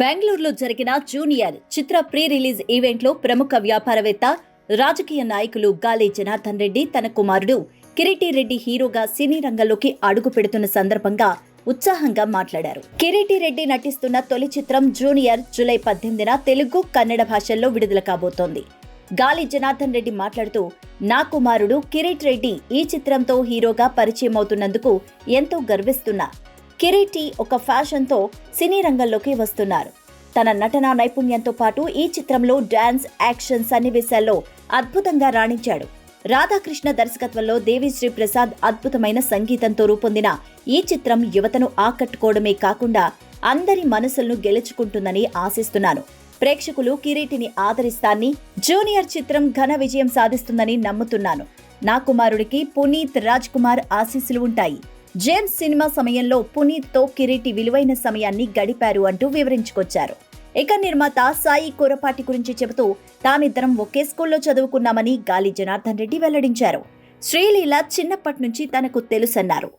బెంగళూరులో జరిగిన జూనియర్ చిత్ర pre release ఈవెంట్లో ప్రముఖ వ్యాపారవేత్త, రాజకీయ నాయకులు గాలి జనార్దన్ రెడ్డి తన కుమారుడు కిరీటి రెడ్డి హీరోగా సినీ రంగంలోకి అడుగు పెడుతున్న సందర్భంగా ఉత్సాహంగా మాట్లాడారు. కిరీటి రెడ్డి నటిస్తున్న తొలి చిత్రం జూనియర్ జూలై 18న తెలుగు, కన్నడ భాషల్లో విడుదల కాబోతోంది. గాలి జనార్దన్ రెడ్డి మాట్లాడుతూ, నా కుమారుడు కిరీటి రెడ్డి ఈ చిత్రంతో హీరోగా పరిచయం అవుతున్నందుకు ఎంతో గర్విస్తున్నా. కిరీటి ఒక ఫ్యాషన్తో సినీ రంగంలోకి వస్తున్నారు. తన నటనా నైపుణ్యంతో పాటు ఈ చిత్రంలో డాన్స్, యాక్షన్ సన్నివేశాల్లో అద్భుతంగా రాణించాడు. రాధాకృష్ణ దర్శకత్వంలో దేవిశ్రీ ప్రసాద్ అద్భుతమైన సంగీతంతో రూపొందిన ఈ చిత్రం యువతను ఆకట్టుకోవడమే కాకుండా అందరి మనసులను గెలుచుకుంటుందని ఆశిస్తున్నాను. ప్రేక్షకులు కిరీటిని ఆదరిస్తారని, జూనియర్ చిత్రం ఘన విజయం సాధిస్తుందని నమ్ముతున్నాను. నా కుమారుడికి పునీత్ రాజ్ కుమార్ ఆశీస్సులు ఉంటాయి. జేమ్స్ సినిమా సమయంలో పునీత్తో కిరీటి విలువైన సమయాన్ని గడిపారు అంటూ వివరించుకొచ్చారు. ఇక నిర్మాత సాయి కొరపాటి గురించి చెబుతూ, తామిద్దరం ఒకే స్కూల్లో చదువుకున్నామని గాలి జనార్దన్ రెడ్డి వెల్లడించారు. శ్రీలీల చిన్నప్పటి నుంచి తనకు తెలుసన్నారు.